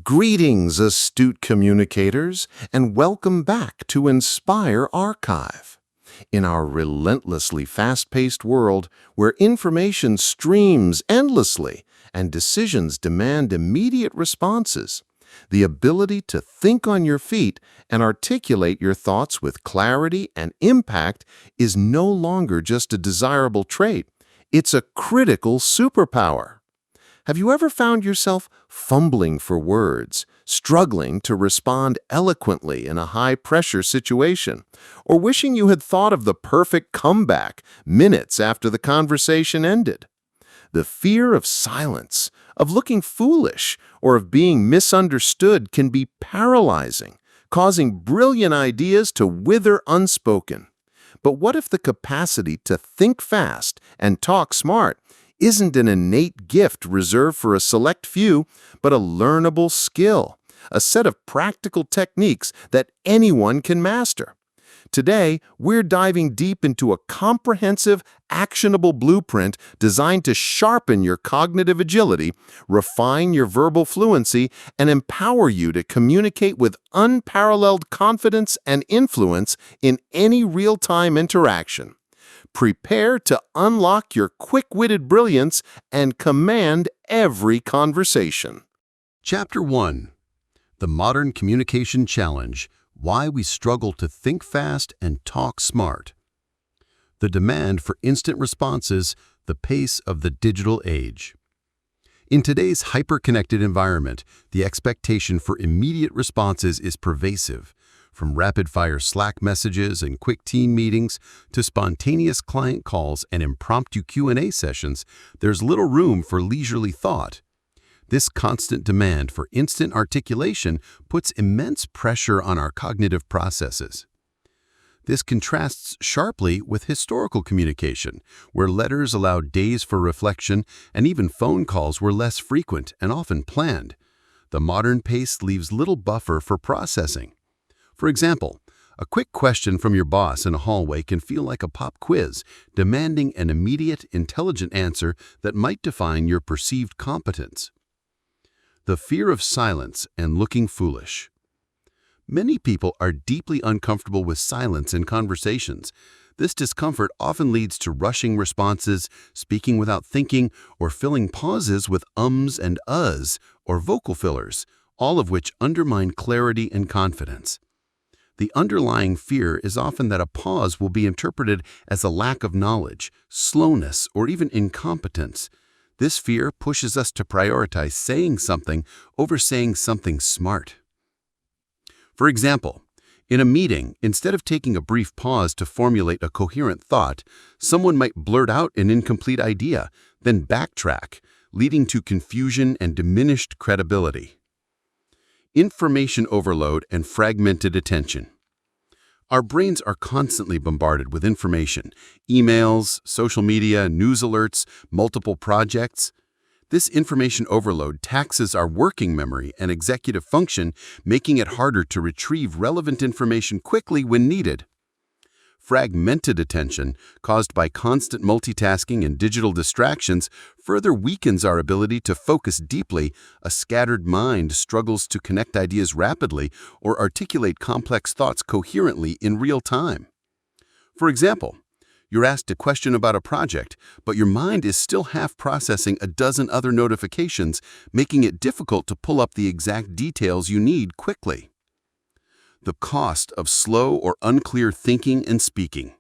Greetings, astute communicators, and welcome back to Inspire Archive. In our relentlessly fast-paced world, where information streams endlessly and decisions demand immediate responses, the ability to think on your feet and articulate your thoughts with clarity and impact is no longer just a desirable trait. It's a critical superpower. Have you ever found yourself fumbling for words, struggling to respond eloquently in a high-pressure situation, or wishing you had thought of the perfect comeback minutes after the conversation ended? The fear of silence, of looking foolish, or of being misunderstood can be paralyzing, causing brilliant ideas to wither unspoken. But what if the capacity to think fast and talk smart isn't an innate gift reserved for a select few, but a learnable skill, a set of practical techniques that anyone can master? Today, we're diving deep into a comprehensive, actionable blueprint designed to sharpen your cognitive agility, refine your verbal fluency, and empower you to communicate with unparalleled confidence and influence in any real-time interaction. Prepare to unlock your quick-witted brilliance and command every conversation. Chapter 1. The Modern Communication Challenge: Why We Struggle to Think Fast and Talk Smart. The demand for instant responses, the pace of the digital age. In today's hyper-connected environment, the expectation for immediate responses is pervasive. From rapid-fire Slack messages and quick team meetings to spontaneous client calls and impromptu Q&A sessions, there's little room for leisurely thought. This constant demand for instant articulation puts immense pressure on our cognitive processes. This contrasts sharply with historical communication, where letters allowed days for reflection and even phone calls were less frequent and often planned. The modern pace leaves little buffer for processing. For example, a quick question from your boss in a hallway can feel like a pop quiz, demanding an immediate, intelligent answer that might define your perceived competence. The fear of silence and looking foolish. Many people are deeply uncomfortable with silence in conversations. This discomfort often leads to rushing responses, speaking without thinking, or filling pauses with ums and uhs, or vocal fillers, all of which undermine clarity and confidence. The underlying fear is often that a pause will be interpreted as a lack of knowledge, slowness, or even incompetence. This fear pushes us to prioritize saying something over saying something smart. For example, in a meeting, instead of taking a brief pause to formulate a coherent thought, someone might blurt out an incomplete idea, then backtrack, leading to confusion and diminished credibility. Information overload and fragmented attention. Our brains are constantly bombarded with information: emails, social media, news alerts, multiple projects. This information overload taxes our working memory and executive function, making it harder to retrieve relevant information quickly when needed. Fragmented attention, caused by constant multitasking and digital distractions, further weakens our ability to focus deeply. A scattered mind struggles to connect ideas rapidly or articulate complex thoughts coherently in real time. For example, you're asked a question about a project, but your mind is still half processing a dozen other notifications, making it difficult to pull up the exact details you need quickly. The cost of slow or unclear thinking and speaking.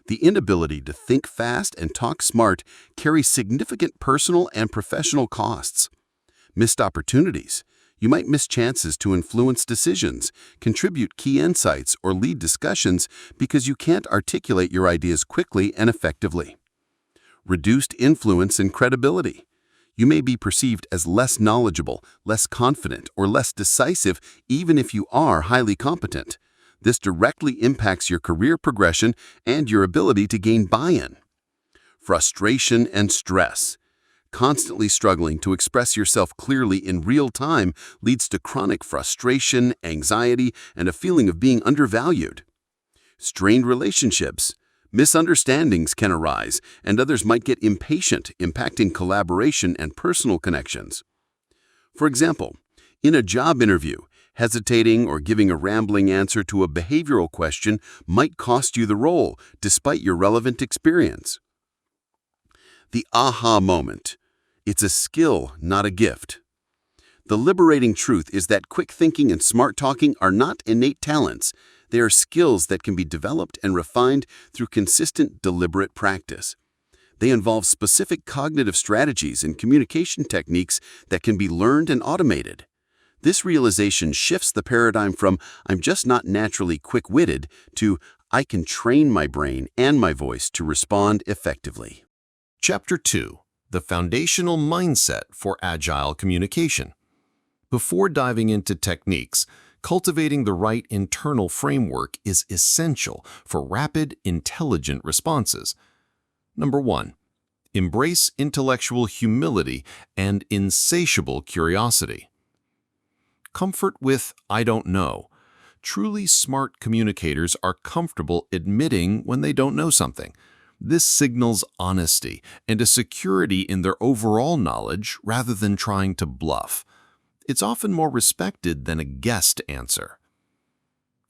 The inability to think fast and talk smart carries significant personal and professional costs. Missed opportunities. You might miss chances to influence decisions, contribute key insights, or lead discussions because you can't articulate your ideas quickly and effectively. Reduced influence and credibility. You may be perceived as less knowledgeable, less confident, or less decisive even if you are highly competent. This directly impacts your career progression and your ability to gain buy-in. Frustration and stress. Constantly struggling to express yourself clearly in real time leads to chronic frustration, anxiety, and a feeling of being undervalued. Strained relationships. Misunderstandings can arise, and others might get impatient, impacting collaboration and personal connections. For example, In a job interview, hesitating or giving a rambling answer to a behavioral question might cost you the role, despite your relevant experience. The aha moment. It's a skill, not a gift. The liberating truth is that quick thinking and smart talking are not innate talents. They are skills that can be developed and refined through consistent, deliberate practice. They involve specific cognitive strategies and communication techniques that can be learned and automated. This realization shifts the paradigm from "I'm just not naturally quick-witted" to "I can train my brain and my voice to respond effectively." Chapter 2. The Foundational Mindset for Agile Communication. Before diving into techniques, cultivating the right internal framework is essential for rapid, intelligent responses. Number 1. Embrace intellectual humility and insatiable curiosity. Comfort with "I don't know." Truly smart communicators are comfortable admitting when they don't know something. This signals honesty and a security in their overall knowledge rather than trying to bluff. It's often more respected than a guessed answer.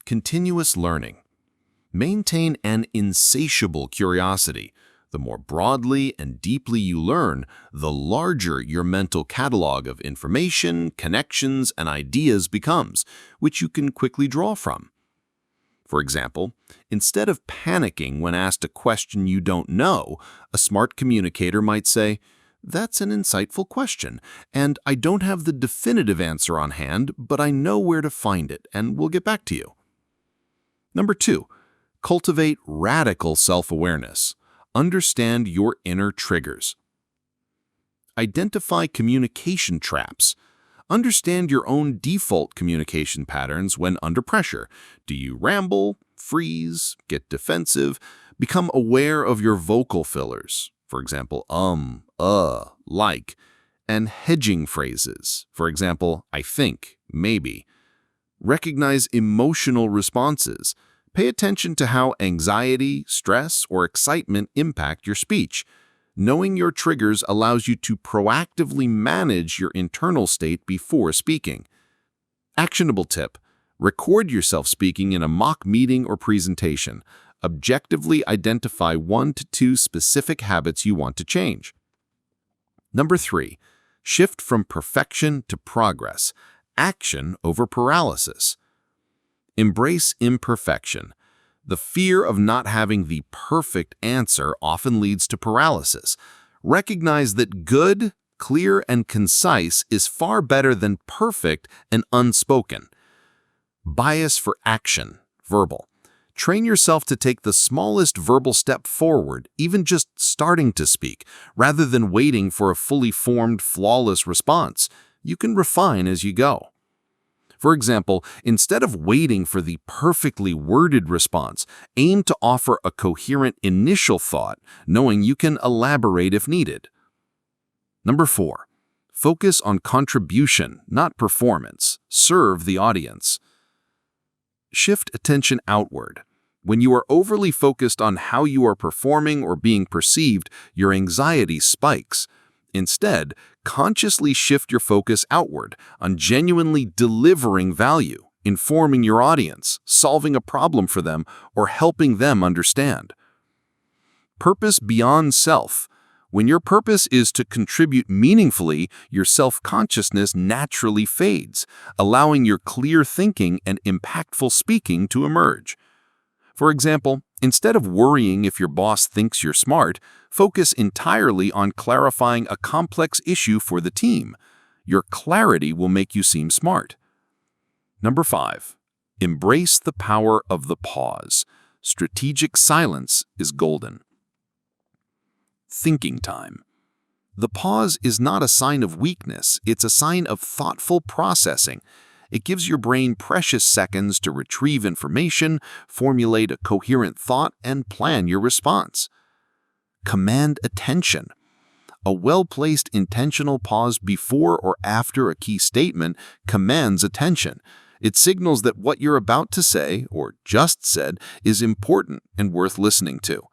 Continuous learning. Maintain an insatiable curiosity. The more broadly and deeply you learn, the larger your mental catalog of information, connections, and ideas becomes, which you can quickly draw from. For example, instead of panicking when asked a question you don't know, a smart communicator might say, "That's an insightful question, and I don't have the definitive answer on hand, but I know where to find it, and we'll get back to you." Number 2, cultivate radical self-awareness. Understand your inner triggers. Identify communication traps. Understand your own default communication patterns when under pressure. Do you ramble, freeze, get defensive? Become aware of your vocal fillers, for example, like, and hedging phrases, for example, "I think," "maybe." Recognize emotional responses. Pay attention to how anxiety, stress, or excitement impact your speech. Knowing your triggers allows you to proactively manage your internal state before speaking. Actionable tip: record yourself speaking in a mock meeting or presentation. Objectively identify 1 to 2 specific habits you want to change. Number 3, shift from perfection to progress. Action over paralysis. Embrace imperfection. The fear of not having the perfect answer often leads to paralysis. Recognize that good, clear, and concise is far better than perfect and unspoken. Bias for action, verbal. Train yourself to take the smallest verbal step forward, even just starting to speak, rather than waiting for a fully formed, flawless response. You can refine as you go. For example, instead of waiting for the perfectly worded response, aim to offer a coherent initial thought, knowing you can elaborate if needed. Number 4, focus on contribution, not performance. Serve the audience. Shift attention outward. When you are overly focused on how you are performing or being perceived, your anxiety spikes. Instead, consciously shift your focus outward on genuinely delivering value, informing your audience, solving a problem for them, or helping them understand. Purpose beyond self. When your purpose is to contribute meaningfully, your self-consciousness naturally fades, allowing your clear thinking and impactful speaking to emerge. For example, instead of worrying if your boss thinks you're smart, focus entirely on clarifying a complex issue for the team. Your clarity will make you seem smart. Number 5, embrace the power of the pause. Strategic silence is golden. Thinking time. The pause is not a sign of weakness, it's a sign of thoughtful processing. It gives your brain precious seconds to retrieve information, formulate a coherent thought, and plan your response. Command attention. A well-placed intentional pause before or after a key statement commands attention. It signals that what you're about to say, or just said, is important and worth listening to.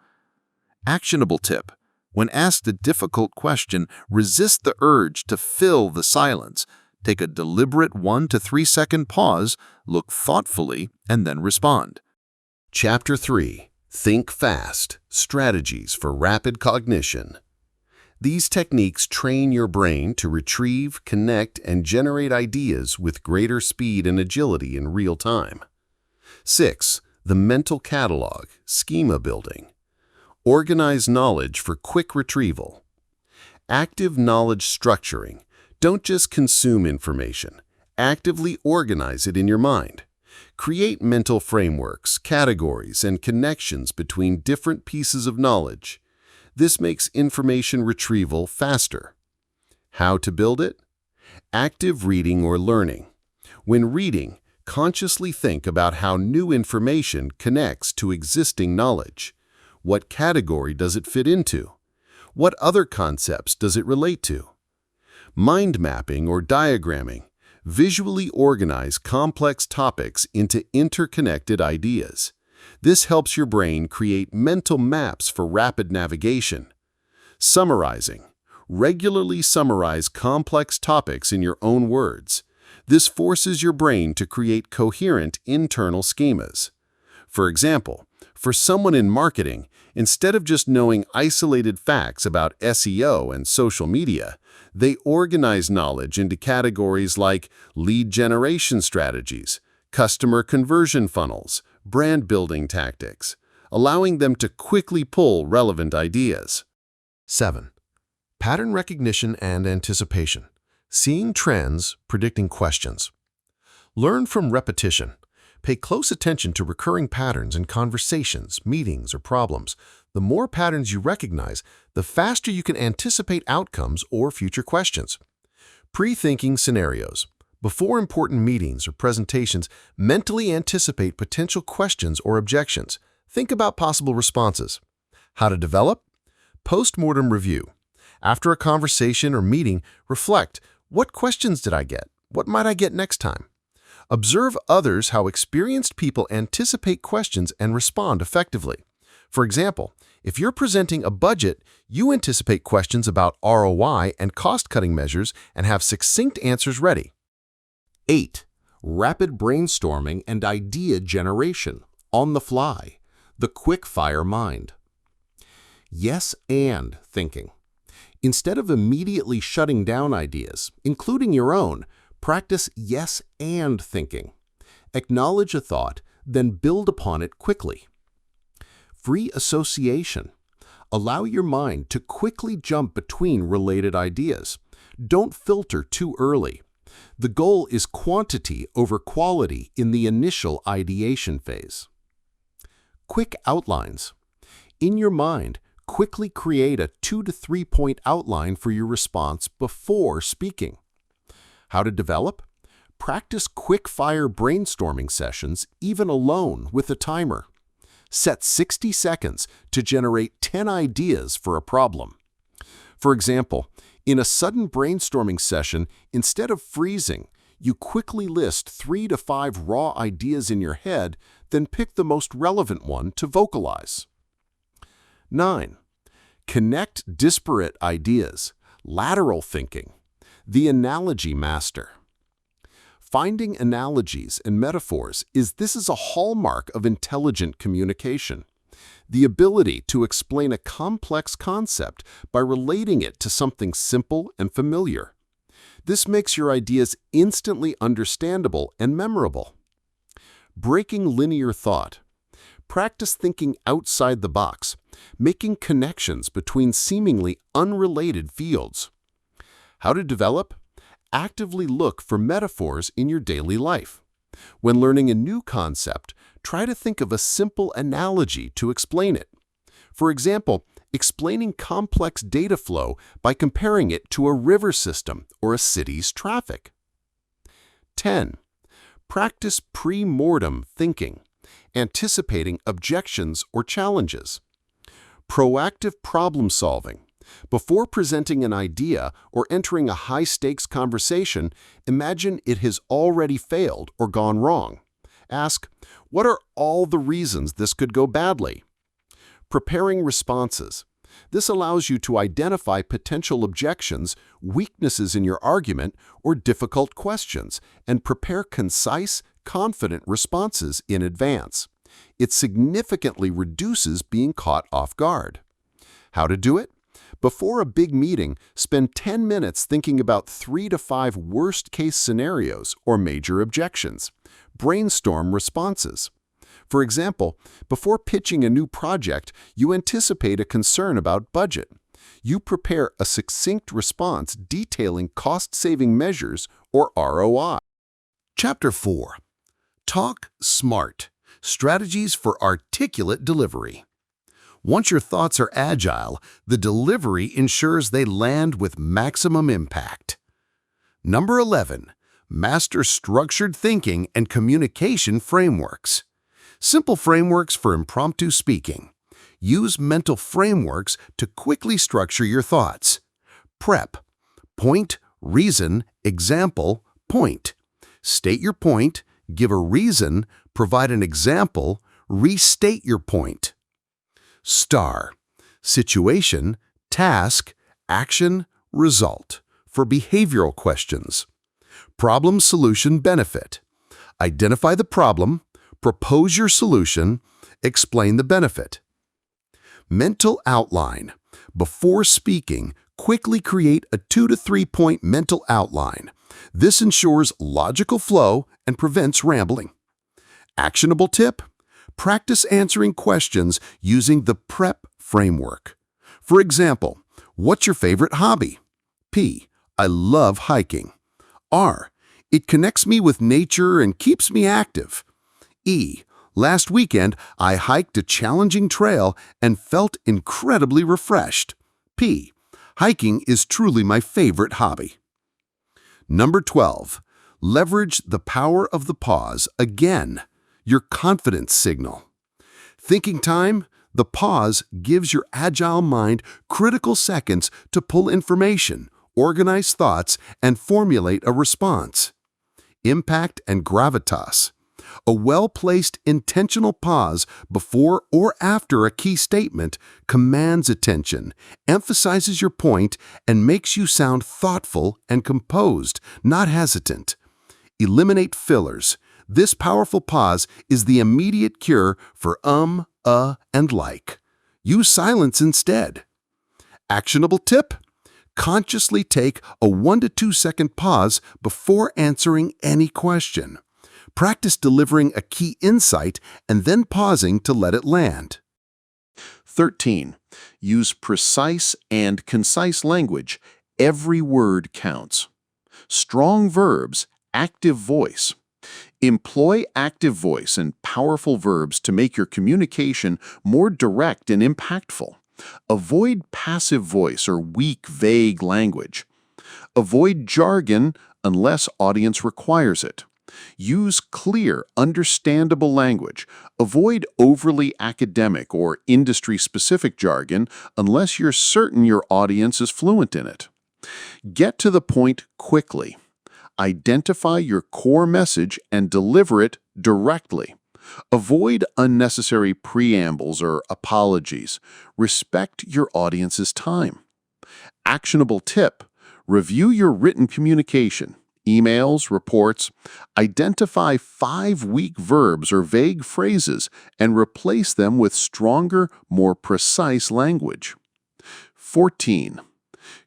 Actionable tip: when asked a difficult question, resist the urge to fill the silence. Take a deliberate 1 to 3 second pause, look thoughtfully, and then respond. Chapter 3. Think Fast. Strategies for Rapid Cognition. These techniques train your brain to retrieve, connect, and generate ideas with greater speed and agility in real time. 6. The mental catalog, schema building. Organize knowledge for quick retrieval. Active knowledge structuring. Don't just consume information. Actively organize it in your mind. Create mental frameworks, categories, and connections between different pieces of knowledge. This makes information retrieval faster. How to build it? Active reading or learning. When reading, consciously think about how new information connects to existing knowledge. What category does it fit into? What other concepts does it relate to? Mind mapping or diagramming. Visually organize complex topics into interconnected ideas. This helps your brain create mental maps for rapid navigation. Summarizing. Regularly summarize complex topics in your own words. This forces your brain to create coherent internal schemas. For example, for someone in marketing, instead of just knowing isolated facts about SEO and social media, they organize knowledge into categories like lead generation strategies, customer conversion funnels, brand building tactics, allowing them to quickly pull relevant ideas. 7. Pattern recognition and anticipation. Seeing trends, predicting questions. Learn from repetition. Pay close attention to recurring patterns in conversations, meetings, or problems. The more patterns you recognize, the faster you can anticipate outcomes or future questions. Pre-thinking scenarios. Before important meetings or presentations, mentally anticipate potential questions or objections. Think about possible responses. How to develop? Post-mortem review. After a conversation or meeting, reflect, what questions did I get? What might I get next time? Observe others how experienced people anticipate questions and respond effectively. For example, if you're presenting a budget, you anticipate questions about ROI and cost-cutting measures and have succinct answers ready. 8. Rapid brainstorming and idea generation. On the fly. The quick-fire mind. Yes and thinking. Instead of immediately shutting down ideas, including your own, practice yes and thinking. Acknowledge a thought, then build upon it quickly. Free association. Allow your mind to quickly jump between related ideas. Don't filter too early. The goal is quantity over quality in the initial ideation phase. Quick outlines. In your mind, quickly create a 2 to 3 point outline for your response before speaking. How to develop? Practice quick-fire brainstorming sessions even alone with a timer. Set 60 seconds to generate 10 ideas for a problem. For example, in a sudden brainstorming session, instead of freezing, you quickly list 3 to 5 raw ideas in your head, then pick the most relevant one to vocalize. 9. Connect disparate ideas. Lateral thinking. The analogy master. Finding analogies and metaphors is a hallmark of intelligent communication. The ability to explain a complex concept by relating it to something simple and familiar. This makes your ideas instantly understandable and memorable. Breaking linear thought. Practice thinking outside the box, making connections between seemingly unrelated fields. How to develop? Actively look for metaphors in your daily life. When learning a new concept, try to think of a simple analogy to explain it. For example, explaining complex data flow by comparing it to a river system or a city's traffic. 10. Practice pre-mortem thinking, anticipating objections or challenges. Proactive problem solving. Before presenting an idea or entering a high-stakes conversation, imagine it has already failed or gone wrong. Ask, what are all the reasons this could go badly? Preparing responses. This allows you to identify potential objections, weaknesses in your argument, or difficult questions, and prepare concise, confident responses in advance. It significantly reduces being caught off guard. How to do it? Before a big meeting, spend 10 minutes thinking about 3 to 5 worst-case scenarios or major objections. Brainstorm responses. For example, before pitching a new project, you anticipate a concern about budget. You prepare a succinct response detailing cost-saving measures or ROI. Chapter 4. Talk Smart. Strategies for Articulate Delivery. Once your thoughts are agile, the delivery ensures they land with maximum impact. Number 11. Master structured thinking and communication frameworks. Simple frameworks for impromptu speaking. Use mental frameworks to quickly structure your thoughts. Prep. Point, reason, example, point. State your point, give a reason, provide an example, restate your point. STAR. Situation, task, action, result for behavioral questions. Problem, solution, benefit. Identify the problem, propose your solution, explain the benefit. Mental outline. Before speaking, quickly create a 2 to 3 point mental outline. This ensures logical flow and prevents rambling. Actionable tip. Practice answering questions using the PREP framework. For example, what's your favorite hobby? P. I love hiking. R. It connects me with nature and keeps me active. E. Last weekend, I hiked a challenging trail and felt incredibly refreshed. P. Hiking is truly my favorite hobby. Number 12. Leverage the power of the pause again. Your confidence signal. Thinking time, the pause gives your agile mind critical seconds to pull information, organize thoughts, and formulate a response. Impact and gravitas. A well-placed intentional pause before or after a key statement commands attention, emphasizes your point, and makes you sound thoughtful and composed, not hesitant. Eliminate fillers. This powerful pause is the immediate cure for and like. Use silence instead. Actionable tip? Consciously take a 1 to 2 second pause before answering any question. Practice delivering a key insight and then pausing to let it land. 13. Use precise and concise language. Every word counts. Strong verbs, active voice. Employ active voice and powerful verbs to make your communication more direct and impactful. Avoid passive voice or weak, vague language. Avoid jargon unless audience requires it. Use clear, understandable language. Avoid overly academic or industry-specific jargon unless you're certain your audience is fluent in it. Get to the point quickly. Identify your core message and deliver it directly. Avoid unnecessary preambles or apologies. Respect your audience's time. Actionable tip: review your written communication, emails, reports. Identify 5 weak verbs or vague phrases and replace them with stronger, more precise language. 14.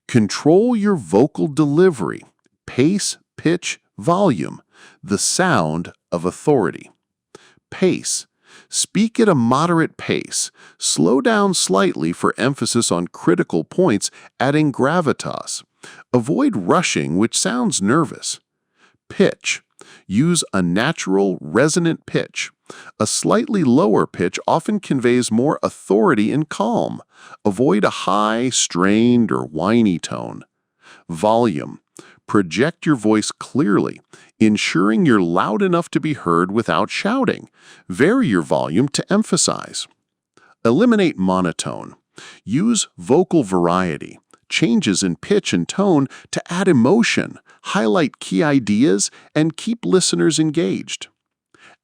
Control your vocal delivery. Pace, pitch, volume, the sound of authority. Pace. Speak at a moderate pace. Slow down slightly for emphasis on critical points, adding gravitas. Avoid rushing, which sounds nervous. Pitch. Use a natural, resonant pitch. A slightly lower pitch often conveys more authority and calm. Avoid a high, strained, or whiny tone. Volume. Project your voice clearly, ensuring you're loud enough to be heard without shouting. Vary your volume to emphasize. Eliminate monotone. Use vocal variety, changes in pitch and tone to add emotion, highlight key ideas, and keep listeners engaged.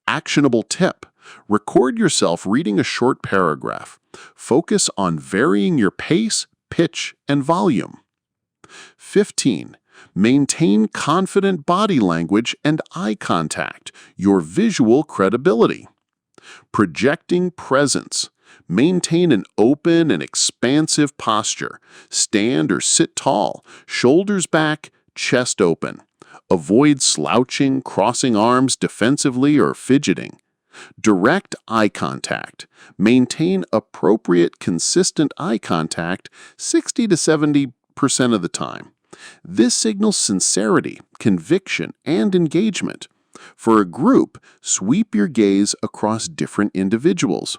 Actionable tip: record yourself reading a short paragraph. Focus on varying your pace, pitch, and volume. 15. Maintain confident body language and eye contact, your visual credibility. Projecting presence. Maintain an open and expansive posture. Stand or sit tall, shoulders back, chest open. Avoid slouching, crossing arms defensively, or fidgeting. Direct eye contact. Maintain appropriate, consistent eye contact 60 to 70% of the time. This signals sincerity, conviction, and engagement. For a group, sweep your gaze across different individuals.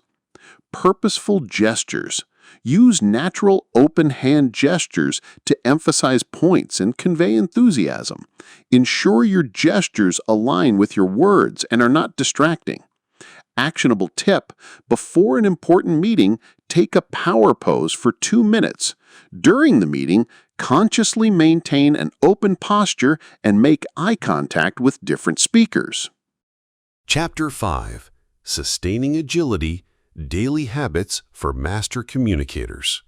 Purposeful gestures. Use natural open hand gestures to emphasize points and convey enthusiasm. Ensure your gestures align with your words and are not distracting. Actionable tip: before an important meeting, take a power pose for 2 minutes. During the meeting, consciously maintain an open posture and make eye contact with different speakers. Chapter 5. Sustaining Agility, Daily Habits for Master Communicators.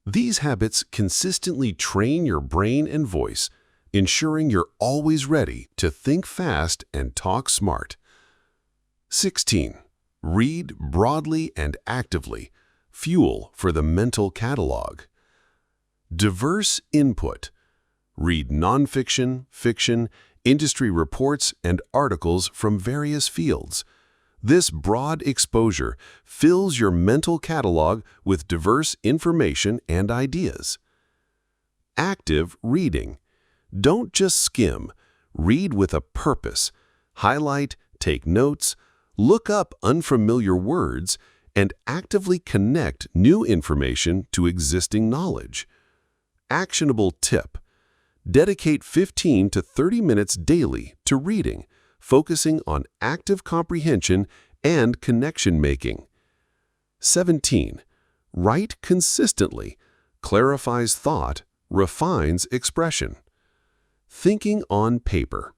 These habits consistently train your brain and voice, ensuring you're always ready to think fast and talk smart. 16. Read broadly and actively. Fuel for the mental catalog. Diverse input. Read nonfiction, fiction, industry reports, and articles from various fields. This broad exposure fills your mental catalog with diverse information and ideas. Active reading. Don't just skim. Read with a purpose. Highlight, take notes, look up unfamiliar words, and actively connect new information to existing knowledge. Actionable tip: dedicate 15 to 30 minutes daily to reading, focusing on active comprehension and connection making. 17. Write consistently, clarifies thought, refines expression. Thinking on paper.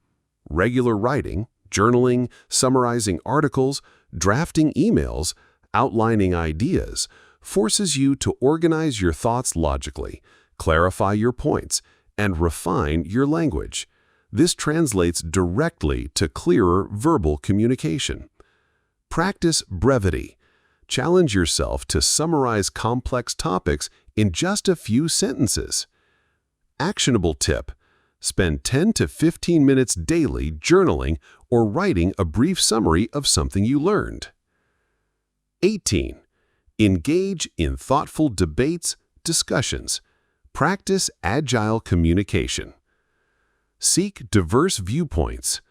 Regular writing, journaling, summarizing articles, drafting emails, outlining ideas, forces you to organize your thoughts logically, clarify your points, and refine your language. This translates directly to clearer verbal communication. Practice brevity. Challenge yourself to summarize complex topics in just a few sentences. Actionable tip: spend 10 to 15 minutes daily journaling or writing a brief summary of something you learned. 18. Engage in thoughtful debates, discussions. Practice agile communication. Seek diverse viewpoints.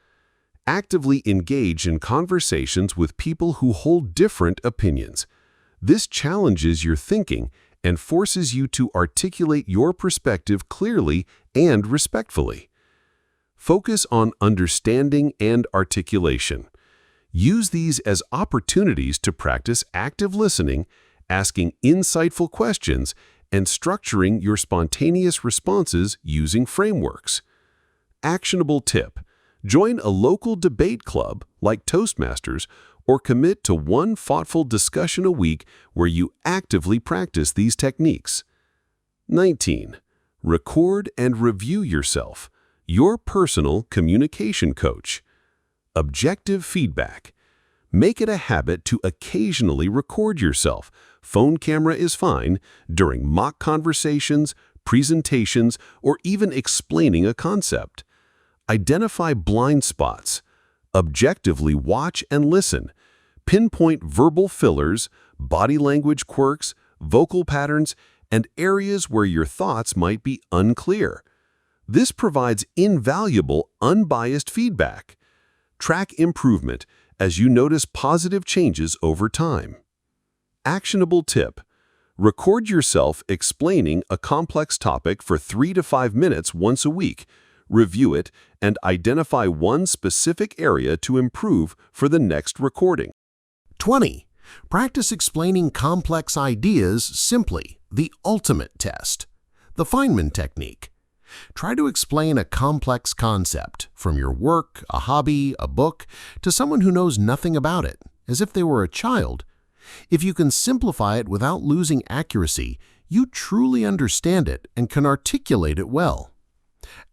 Actively engage in conversations with people who hold different opinions. This challenges your thinking and forces you to articulate your perspective clearly and respectfully. Focus on understanding and articulation. Use these as opportunities to practice active listening, asking insightful questions, and structuring your spontaneous responses using frameworks. Actionable tip: join a local debate club like Toastmasters or commit to one thoughtful discussion a week where you actively practice these techniques. 19. Record and review yourself, your personal communication coach. Objective feedback. Make it a habit to occasionally record yourself. Phone camera is fine during mock conversations, presentations, or even explaining a concept. Identify blind spots. Objectively watch and listen. Pinpoint verbal fillers, body language quirks, vocal patterns, and areas where your thoughts might be unclear. This provides invaluable, unbiased feedback. Track improvement as you notice positive changes over time. Actionable tip: record yourself explaining a complex topic for 3 to 5 minutes once a week. Review it and identify one specific area to improve for the next recording. 20. Practice explaining complex ideas simply, the ultimate test. The Feynman technique. Try to explain a complex concept, from your work, a hobby, a book, to someone who knows nothing about it, as if they were a child. If you can simplify it without losing accuracy, you truly understand it and can articulate it well.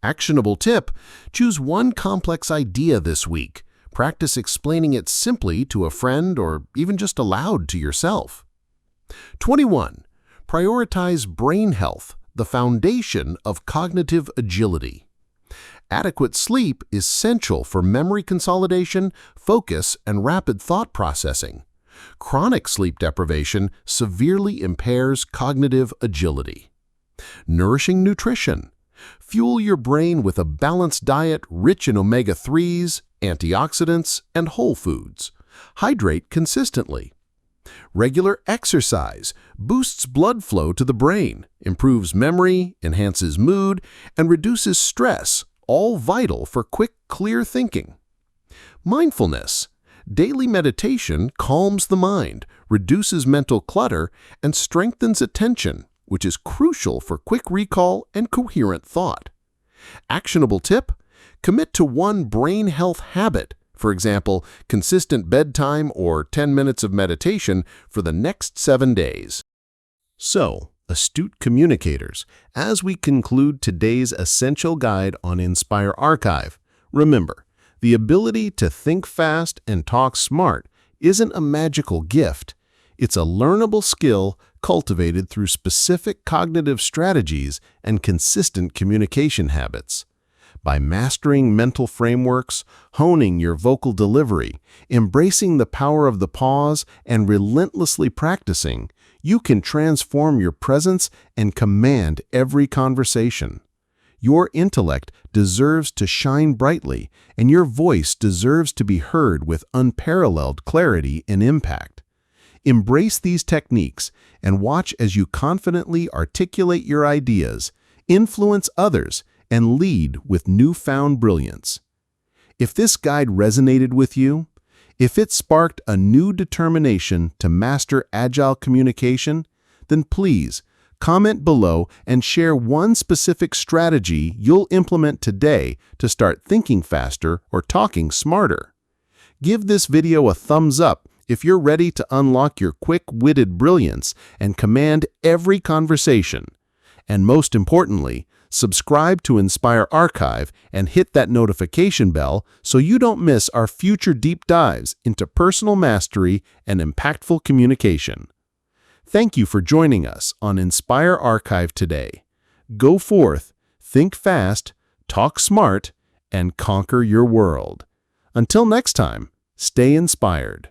Actionable tip: choose one complex idea this week. Practice explaining it simply to a friend or even just aloud to yourself. 21. Prioritize brain health, the foundation of cognitive agility. Adequate sleep is essential for memory consolidation, focus, and rapid thought processing. Chronic sleep deprivation severely impairs cognitive agility. Nourishing nutrition. Fuel your brain with a balanced diet rich in omega-3s, antioxidants, and whole foods. Hydrate consistently. Regular exercise boosts blood flow to the brain, improves memory, enhances mood, and reduces stress, all vital for quick, clear thinking. Mindfulness. Daily meditation calms the mind, reduces mental clutter, and strengthens attention, which is crucial for quick recall and coherent thought. Actionable tip: commit to one brain health habit, for example, consistent bedtime or 10 minutes of meditation for the next 7 days. So, astute communicators, as we conclude today's essential guide on Inspire Archive, remember, the ability to think fast and talk smart isn't a magical gift. It's a learnable skill cultivated through specific cognitive strategies and consistent communication habits. By mastering mental frameworks, honing your vocal delivery, embracing the power of the pause, and relentlessly practicing, you can transform your presence and command every conversation. Your intellect deserves to shine brightly, and your voice deserves to be heard with unparalleled clarity and impact. Embrace these techniques and watch as you confidently articulate your ideas, influence others, and lead with newfound brilliance. If this guide resonated with you, if it sparked a new determination to master agile communication, then please comment below and share one specific strategy you'll implement today to start thinking faster or talking smarter. Give this video a thumbs up if you're ready to unlock your quick-witted brilliance and command every conversation. And most importantly, subscribe to Inspire Archive and hit that notification bell so you don't miss our future deep dives into personal mastery and impactful communication. Thank you for joining us on Inspire Archive today. Go forth, think fast, talk smart, and conquer your world. Until next time, stay inspired.